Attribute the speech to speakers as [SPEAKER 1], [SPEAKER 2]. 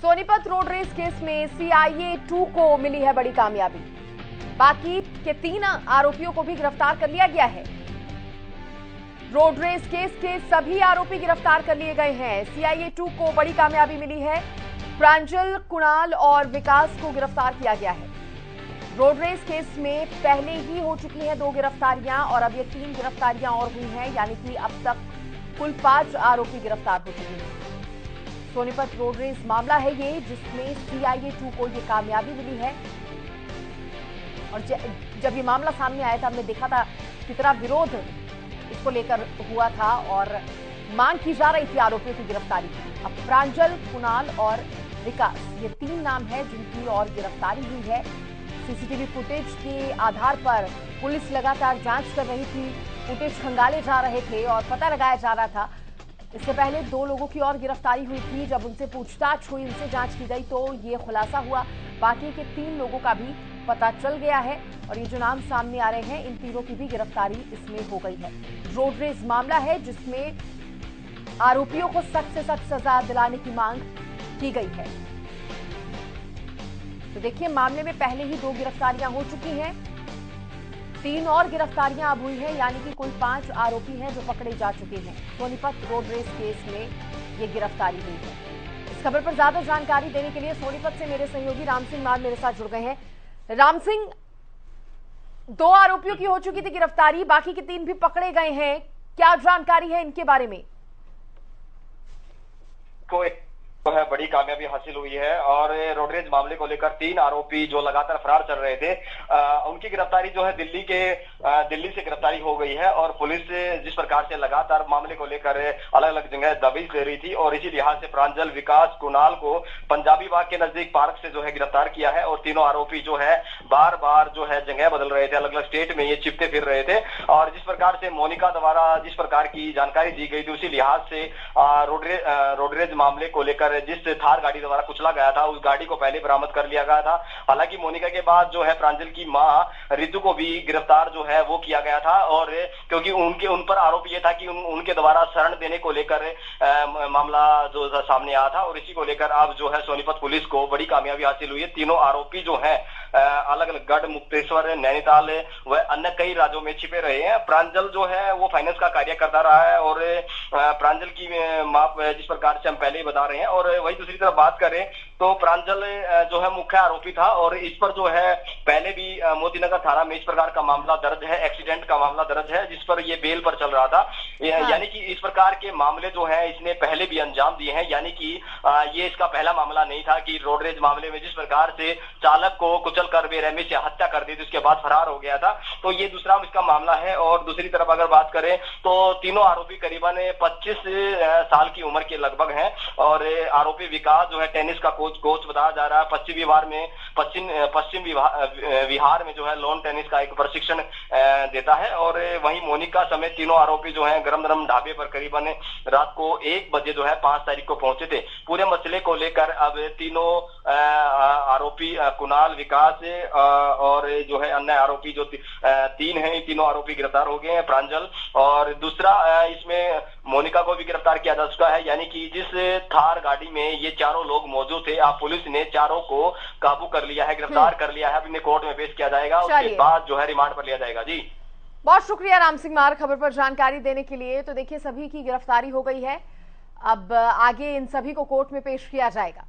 [SPEAKER 1] Sonipat road race case में CIA 2 को मिली है बड़ी कामयाबी। बाकी के 3 आरोपियों को भी गिरफ्तार कर लिया गया है। रोड रेस केस के सभी आरोपी गिरफ्तार कर लिए गए हैं। सीआईए 2 को बड़ी कामयाबी मिली है। प्रांजल, कुणाल और विकास को गिरफ्तार किया गया है। रोड रेस केस में पहले ही हो चुकी हैं 2 गिरफ्तारियां और अब ये 3 गिरफ्तारियां और हुई हैं, यानी कि अब तक कुल 5 आरोपी गिरफ्तार हो चुके हैं। सोनीपत रोड रेस मामला है ये, जिसमें सीआईए 2 को ये कामयाबी मिली है। और जब ये मामला सामने आया था, हमने देखा था कितना विरोध इसको लेकर हुआ था और मांग की जा रही थी आरोपियों की गिरफ्तारी की। अब प्रांजल, कुणाल और विकास, ये 3 नाम है जिनकी और गिरफ्तारी हुई है। सीसीटीवी फुटेज के आधार पर पुलिस लगातार जांच कर रही थी। फुटेज खंगाले जा रहे थे और पता लगाया जा रहा था। इससे पहले 2 लोगों की और गिरफ्तारी हुई थी। जब उनसे पूछताछ हुई, उनसे जांच की गई तो ये खुलासा हुआ। बाकी के 3 लोगों का भी पता चल गया है और ये जो नाम सामने आ रहे हैं, इन तीनों की भी गिरफ्तारी इसमें हो गई है। रोड रेस मामला है जिसमें आरोपियों को सख्त से सख्त सजा दिलाने की मांग की गई है। तो देखिए, मामले में पहले ही 2 गिरफ्तारियां हो चुकी हैं, 3 और गिरफ्तारियां अब हुई हैं, यानी कि कुल 5 आरोपी हैं जो पकड़े जा चुके हैं। सोनीपत रोड रेस केस में ये गिरफ्तारी हुई है। इस खबर पर ज्यादा जानकारी देने के लिए सोनीपत से मेरे सहयोगी राम सिंह मान मेरे साथ जुड़ गए हैं। राम सिंह, 2 आरोपियों की हो चुकी थी गिरफ्तारी, बाकी के 3 भी पकड़े गए हैं। क्या जानकारी है इनके बारे में?
[SPEAKER 2] तो है बड़ी कामयाबी हासिल हुई है और रोडरेज मामले को लेकर 3 आरोपी जो लगातार फरार चल रहे थे, उनकी गिरफ्तारी जो है दिल्ली से गिरफ्तारी हो गई है। और पुलिस जिस प्रकार से लगातार मामले को लेकर अलग अलग जगह दबिश दे रही थी और इसी लिहाज से प्रांजल, विकास, कुणाल को पंजाबी बाग के नजदीक पार्क से जो है गिरफ्तार किया है। और तीनों आरोपी जो है बार बार जो है जगह बदल रहे थे, अलग अलग स्टेट में ये चिपते फिर रहे थे। और जिस प्रकार से मोनिका द्वारा जिस प्रकार की जानकारी दी गई थी, उसी लिहाज से रोडरेज मामले को लेकर जिस थार गाड़ी द्वारा कुचला गया था, उस गाड़ी को पहले बरामद कर लिया गया था। हालांकि मोनिका के बाद जो है प्रांजल की मां रितु को भी गिरफ्तार जो है वो किया गया था। और क्योंकि उन पर आरोप ये था कि उनके द्वारा शरण देने को लेकर मामला जो सामने आया था। और इसी को लेकर अब जो है सोनीपत पुलिस को बड़ी कामयाबी हासिल हुई है। तीनों आरोपी जो है अलग अलग गढ़, मुक्तेश्वर, नैनीताल व अन्य कई राज्यों में छिपे रहे हैं। प्रांजल जो है वो फाइनेंस का कार्य करता रहा है और प्रांजल की मां जिस प्रकार से हम पहले ही बता रहे हैं। और वही दूसरी तरफ बात करें तो प्रांजल जो है मुख्य आरोपी था और इस पर जो है पहले भी मोतीनगर थाना में इस प्रकार का मामला दर्ज है, एक्सीडेंट का मामला दर्ज है, जिस पर ये बेल पर चल रहा था। यानी कि इस प्रकार के मामले जो है इसने पहले भी अंजाम दिए हैं। यानी कि ये इसका पहला मामला नहीं था कि रोडरेज मामले में जिस प्रकार से चालक को कुचल कर बेरहमी से हत्या कर दी थी, उसके बाद फरार हो गया था। तो ये दूसरा इसका मामला है। और दूसरी तरफ अगर बात करें तो तीनों आरोपी करीबन 25 साल की उम्र के लगभग हैं। और आरोपी विकास जो है टेनिस का कोच बताया जा रहा है। पश्चिम बिहार में जो है लॉन टेनिस का एक प्रशिक्षण देता है। और वहीं मोनिका समेत तीनों आरोपी जो है गरम गरम ढाबे पर करीबन रात को 1 बजे जो है 5 तारीख को पहुंचे थे। पूरे मसले को लेकर अब तीनों आरोपी कुणाल, विकास और जो है अन्य आरोपी जो 3 हैं, तीनों आरोपी गिरफ्तार हो गए हैं। प्रांजल और दूसरा इसमें मोनिका को भी गिरफ्तार किया जा चुका है। यानी कि जिस थार गाड़ी में ये 4 लोग मौजूद थे, अब पुलिस ने 4 को काबू कर लिया है, गिरफ्तार कर लिया है। अब इन्हें कोर्ट में पेश किया जाएगा, उसके बाद जो है रिमांड पर लिया जाएगा। जी,
[SPEAKER 1] बहुत शुक्रिया राम सिंह मार खबर पर जानकारी देने के लिए। तो देखिए, सभी की गिरफ्तारी हो गई है। अब आगे इन सभी को कोर्ट में पेश किया जाएगा।